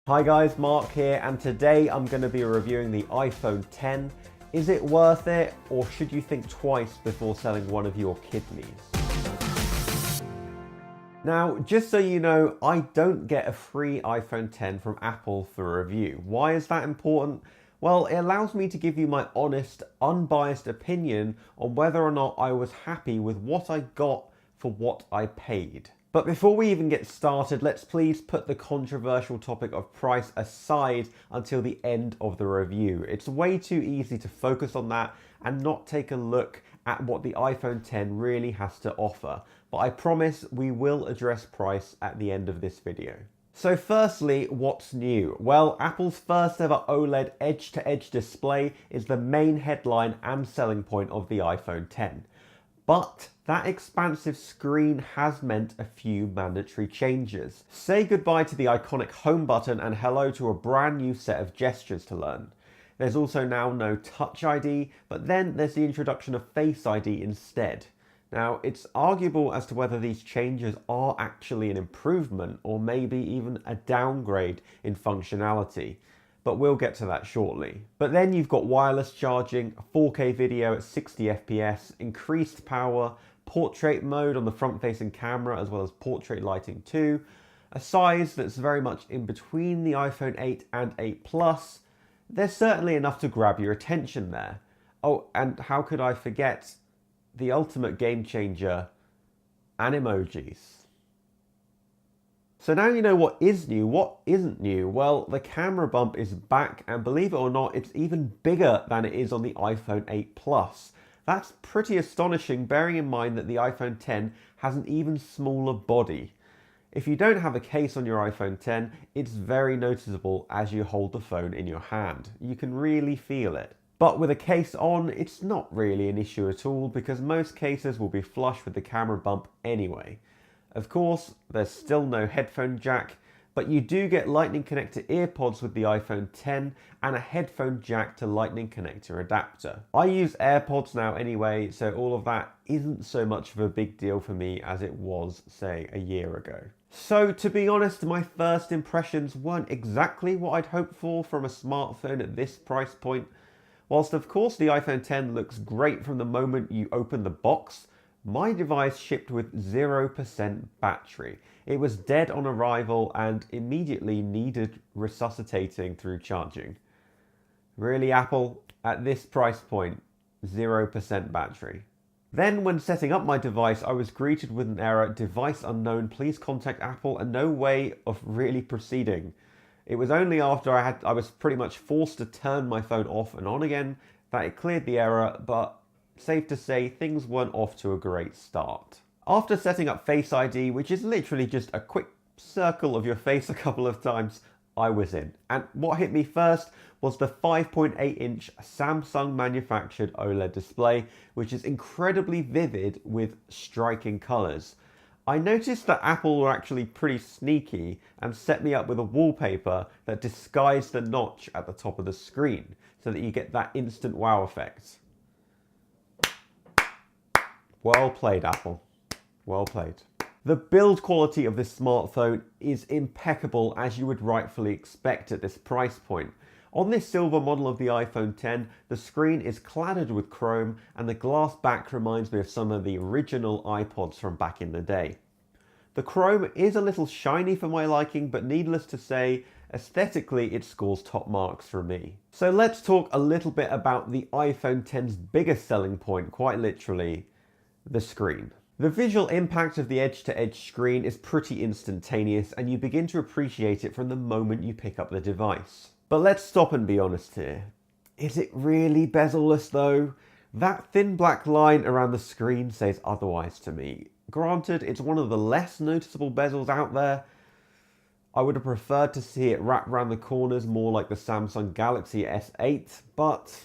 Hi guys, Mark here, and today I'm going to be reviewing the iPhone X. Is it worth it, or should you think twice before selling one of your kidneys? Now, just so you know, I don't get a free iPhone X from Apple for review. Why is that important? Well, it allows me to give you my honest, unbiased opinion on whether or not I was happy with what I got for what I paid. But before we even get started, let's please put the controversial topic of price aside until the end of the review. It's way too easy to focus on that and not take a look at what the iPhone X really has to offer. But I promise we will address price at the end of this video. So firstly, what's new? Well, Apple's first ever OLED edge-to-edge display is the main headline and selling point of the iPhone X. But that expansive screen has meant a few mandatory changes. Say goodbye to the iconic home button and hello to a brand new set of gestures to learn. There's also now no Touch ID, but then there's the introduction of Face ID instead. Now, it's arguable as to whether these changes are actually an improvement or maybe even a downgrade in functionality, but we'll get to that shortly. But then you've got wireless charging, 4K video at 60 FPS, increased power, portrait mode on the front-facing camera as well as portrait lighting too, a size that's very much in between the iPhone 8 and 8 Plus. There's certainly enough to grab your attention there. Oh, and how could I forget the ultimate game changer, animojis. So now you know what is new. What isn't new? Well, the camera bump is back, and believe it or not, it's even bigger than it is on the iPhone 8 Plus. That's pretty astonishing, bearing in mind that the iPhone X has an even smaller body. If you don't have a case on your iPhone X, it's very noticeable as you hold the phone in your hand. You can really feel it. But with a case on, it's not really an issue at all because most cases will be flush with the camera bump anyway. Of course, there's still no headphone jack, but you do get Lightning connector earpods with the iPhone X and a headphone jack to Lightning connector adapter. I use AirPods now anyway, so all of that isn't so much of a big deal for me as it was, say, a year ago. So to be honest, my first impressions weren't exactly what I'd hoped for from a smartphone at this price point. Whilst of course the iPhone X looks great from the moment you open the box, my device shipped with 0% battery. It was dead on arrival and immediately needed resuscitating through charging. Really, Apple? At this price point, 0% battery. Then when setting up my device, I was greeted with an error, device unknown, please contact Apple, and no way of really proceeding. It was only after I was pretty much forced to turn my phone off and on again that it cleared the error, but safe to say things weren't off to a great start. After setting up Face ID, which is literally just a quick circle of your face a couple of times, I was in. And what hit me first was the 5.8-inch Samsung manufactured OLED display, which is incredibly vivid with striking colours. I noticed that Apple were actually pretty sneaky and set me up with a wallpaper that disguised the notch at the top of the screen so that you get that instant wow effect. Well played, Apple. Well played. The build quality of this smartphone is impeccable, as you would rightfully expect at this price point. On this silver model of the iPhone X, the screen is cladded with chrome and the glass back reminds me of some of the original iPods from back in the day. The chrome is a little shiny for my liking, but needless to say, aesthetically it scores top marks for me. So let's talk a little bit about the iPhone X's biggest selling point, quite literally, the screen. The visual impact of the edge-to-edge screen is pretty instantaneous, and you begin to appreciate it from the moment you pick up the device. But let's stop and be honest here. Is it really bezel-less though? That thin black line around the screen says otherwise to me. Granted, it's one of the less noticeable bezels out there. I would have preferred to see it wrap around the corners more like the Samsung Galaxy S8, but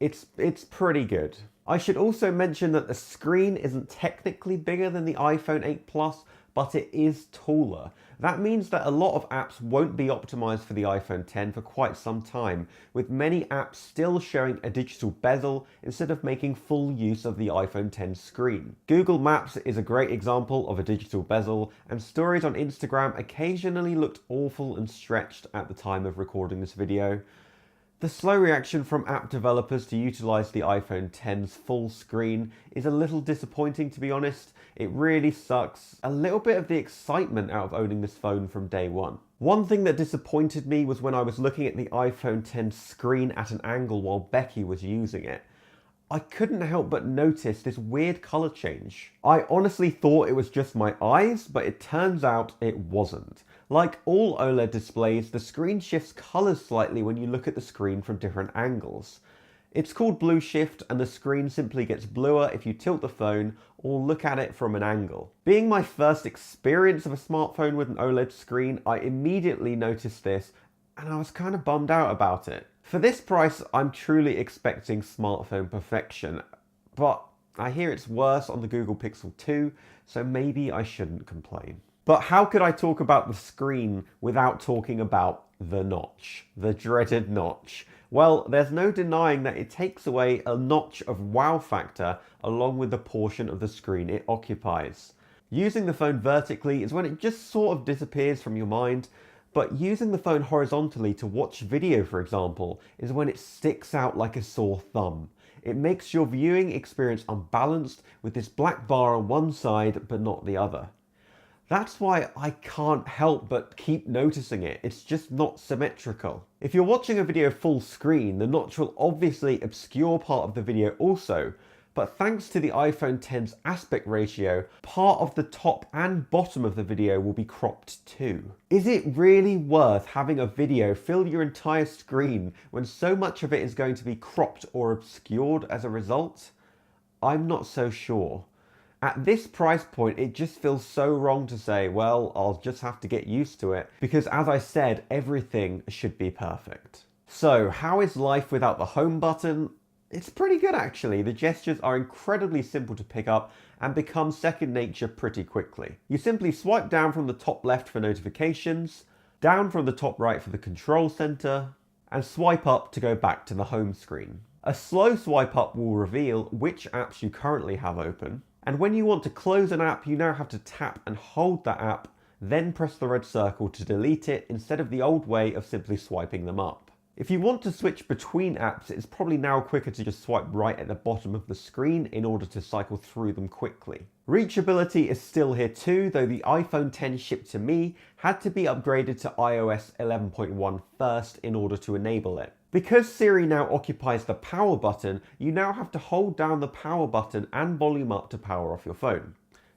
it's pretty good. I should also mention that the screen isn't technically bigger than the iPhone 8 Plus, but it is taller. That means that a lot of apps won't be optimized for the iPhone X for quite some time, with many apps still showing a digital bezel instead of making full use of the iPhone X screen. Google Maps is a great example of a digital bezel, and stories on Instagram occasionally looked awful and stretched at the time of recording this video. The slow reaction from app developers to utilize the iPhone X's full screen is a little disappointing, to be honest. It really sucks a little bit of the excitement out of owning this phone from day one. One thing that disappointed me was when I was looking at the iPhone X screen at an angle while Becky was using it. I couldn't help but notice this weird color change. I honestly thought it was just my eyes, but it turns out it wasn't. Like all OLED displays, the screen shifts colors slightly when you look at the screen from different angles. It's called blue shift, and the screen simply gets bluer if you tilt the phone or look at it from an angle. Being my first experience of a smartphone with an OLED screen, I immediately noticed this, and I was kind of bummed out about it. For this price, I'm truly expecting smartphone perfection, but I hear it's worse on the Google Pixel 2, so maybe I shouldn't complain. But how could I talk about the screen without talking about the notch? The dreaded notch. Well, there's no denying that it takes away a notch of wow factor along with the portion of the screen it occupies. Using the phone vertically is when it just sort of disappears from your mind, but using the phone horizontally to watch video, for example, is when it sticks out like a sore thumb. It makes your viewing experience unbalanced with this black bar on one side but not the other. That's why I can't help but keep noticing it. It's just not symmetrical. If you're watching a video full screen, the notch will obviously obscure part of the video also, but thanks to the iPhone X's aspect ratio, part of the top and bottom of the video will be cropped too. Is it really worth having a video fill your entire screen when so much of it is going to be cropped or obscured as a result? I'm not so sure. At this price point, it just feels so wrong to say, well, I'll just have to get used to it, because as I said, everything should be perfect. So, how is life without the home button? It's pretty good actually. The gestures are incredibly simple to pick up and become second nature pretty quickly. You simply swipe down from the top left for notifications, down from the top right for the control center, and swipe up to go back to the home screen. A slow swipe up will reveal which apps you currently have open, and when you want to close an app, you now have to tap and hold that app, then press the red circle to delete it instead of the old way of simply swiping them up. If you want to switch between apps, it's probably now quicker to just swipe right at the bottom of the screen in order to cycle through them quickly. Reachability is still here too, though the iPhone X shipped to me had to be upgraded to iOS 11.1 first in order to enable it. Because Siri now occupies the power button, you now have to hold down the power button and volume up to power off your phone.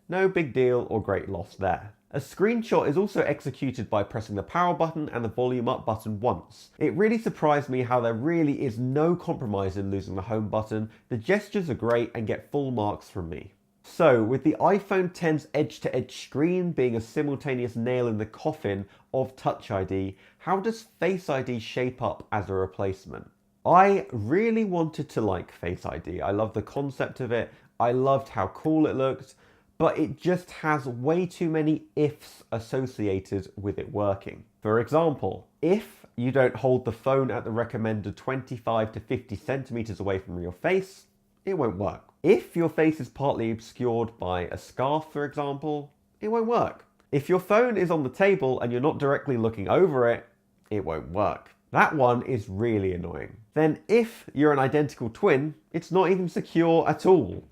No big deal or great loss there. A screenshot is also executed by pressing the power button and the volume up button once. It really surprised me how there really is no compromise in losing the home button. The gestures are great and get full marks from me. So, with the iPhone X's edge-to-edge screen being a simultaneous nail in the coffin of Touch ID, how does Face ID shape up as a replacement? I really wanted to like Face ID. I love the concept of it. I loved how cool it looked, but it just has way too many ifs associated with it working. For example, if you don't hold the phone at the recommended 25 to 50 centimeters away from your face, it won't work. If your face is partly obscured by a scarf, for example, it won't work. If your phone is on the table and you're not directly looking over it, it won't work. That one is really annoying. Then if you're an identical twin, it's not even secure at all.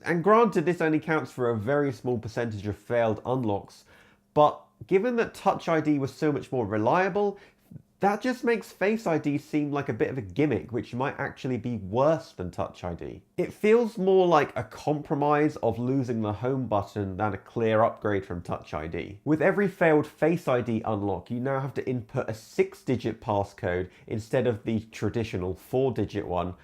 And granted, this only counts for a very small percentage of failed unlocks, but given that Touch ID was so much more reliable, that just makes Face ID seem like a bit of a gimmick, which might actually be worse than Touch ID. It feels more like a compromise of losing the home button than a clear upgrade from Touch ID. With every failed Face ID unlock, you now have to input a 6-digit passcode instead of the traditional 4-digit one,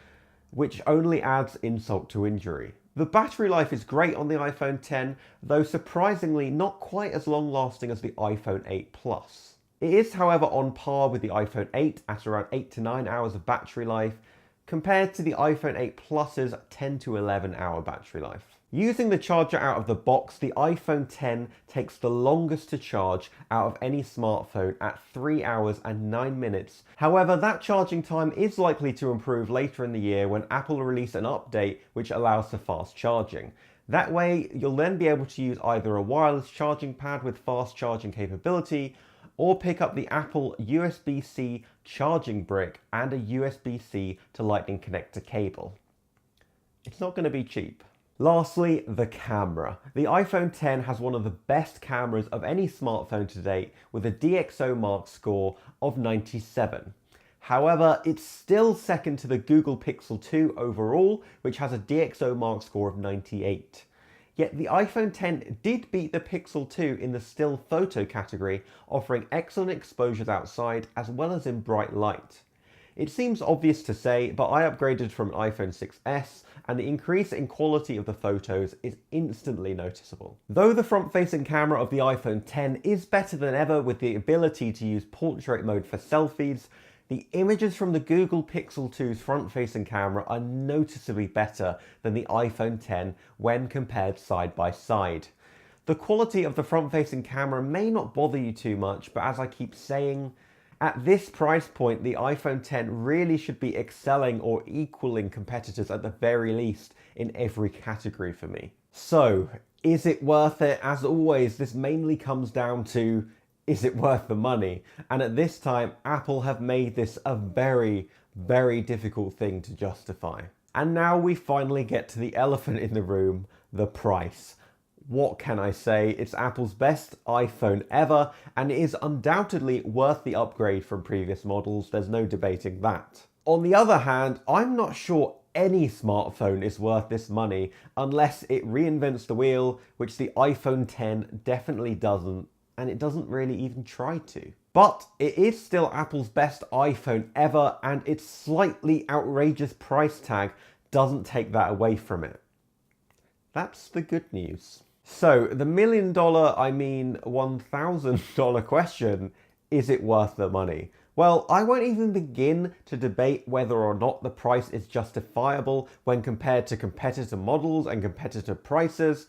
which only adds insult to injury. The battery life is great on the iPhone X, though surprisingly not quite as long lasting as the iPhone 8 Plus. It is, however, on par with the iPhone 8 at around 8 to 9 hours of battery life, compared to the iPhone 8 Plus's 10 to 11 hour battery life. Using the charger out of the box, the iPhone X takes the longest to charge out of any smartphone at 3 hours and 9 minutes. However, that charging time is likely to improve later in the year when Apple release an update which allows for fast charging. That way, you'll then be able to use either a wireless charging pad with fast charging capability, or pick up the Apple USB-C charging brick and a USB-C to Lightning connector cable. It's not going to be cheap. Lastly, the camera. The iPhone X has one of the best cameras of any smartphone to date with a DxOMark score of 97. However, it's still second to the Google Pixel 2 overall, which has a DxOMark score of 98. Yet the iPhone X did beat the Pixel 2 in the still photo category, offering excellent exposures outside as well as in bright light. It seems obvious to say, but I upgraded from an iPhone 6s, and the increase in quality of the photos is instantly noticeable. Though the front-facing camera of the iPhone X is better than ever with the ability to use portrait mode for selfies, the images from the Google Pixel 2's front-facing camera are noticeably better than the iPhone X when compared side by side. The quality of the front-facing camera may not bother you too much, but as I keep saying, at this price point, the iPhone X really should be excelling or equaling competitors at the very least in every category for me. So, is it worth it? As always, this mainly comes down to, is it worth the money? And at this time, Apple have made this a very, very difficult thing to justify. And now we finally get to the elephant in the room, the price. What can I say? It's Apple's best iPhone ever, and it is undoubtedly worth the upgrade from previous models. There's no debating that. On the other hand, I'm not sure any smartphone is worth this money unless it reinvents the wheel, which the iPhone X definitely doesn't, and it doesn't really even try to. But it is still Apple's best iPhone ever, and its slightly outrageous price tag doesn't take that away from it. That's the good news. So, the $1 million, $1,000 question, is it worth the money? Well, I won't even begin to debate whether or not the price is justifiable when compared to competitor models and competitor prices.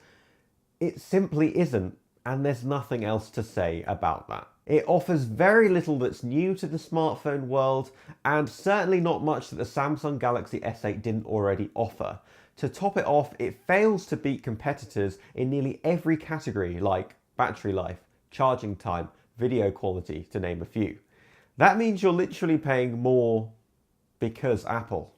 It simply isn't, and there's nothing else to say about that. It offers very little that's new to the smartphone world, and certainly not much that the Samsung Galaxy S8 didn't already offer. To top it off, it fails to beat competitors in nearly every category, like battery life, charging time, video quality, to name a few. That means you're literally paying more because Apple.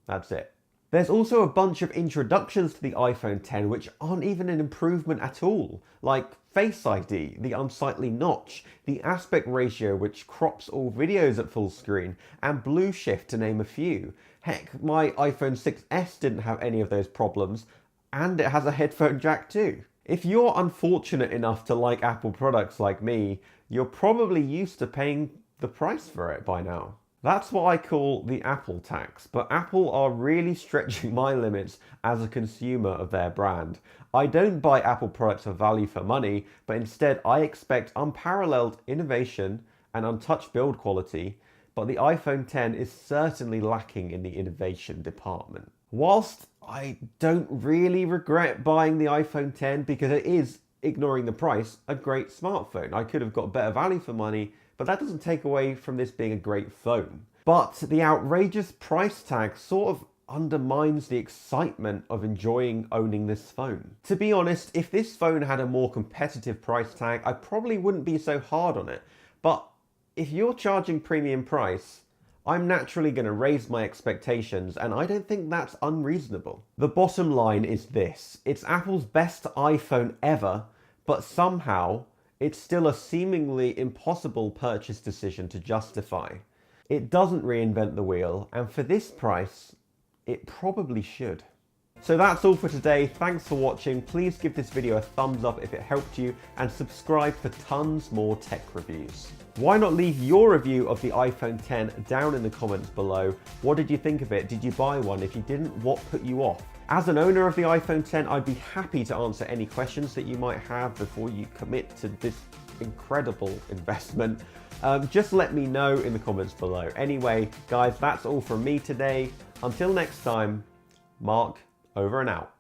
That's it. There's also a bunch of introductions to the iPhone X which aren't even an improvement at all, like Face ID, the unsightly notch, the aspect ratio which crops all videos at full screen, and Blue Shift to name a few. Heck, my iPhone 6s didn't have any of those problems, and it has a headphone jack too. If you're unfortunate enough to like Apple products like me, you're probably used to paying the price for it by now. That's what I call the Apple tax, but Apple are really stretching my limits as a consumer of their brand. I don't buy Apple products for value for money, but instead I expect unparalleled innovation and untouched build quality, but the iPhone X is certainly lacking in the innovation department. Whilst I don't really regret buying the iPhone X because it is, ignoring the price, a great smartphone. I could have got better value for money, but that doesn't take away from this being a great phone. But the outrageous price tag sort of undermines the excitement of enjoying owning this phone. To be honest, if this phone had a more competitive price tag, I probably wouldn't be so hard on it. But if you're charging premium price, I'm naturally going to raise my expectations, and I don't think that's unreasonable. The bottom line is this: it's Apple's best iPhone ever, but somehow it's still a seemingly impossible purchase decision to justify. It doesn't reinvent the wheel, and for this price, it probably should. So that's all for today. Thanks for watching. Please give this video a thumbs up if it helped you, and subscribe for tons more tech reviews. Why not leave your review of the iPhone X down in the comments below? What did you think of it? Did you buy one? If you didn't, what put you off? As an owner of the iPhone X, I'd be happy to answer any questions that you might have before you commit to this incredible investment. Just let me know in the comments below. Anyway, guys, that's all from me today. Until next time, Mark, over and out.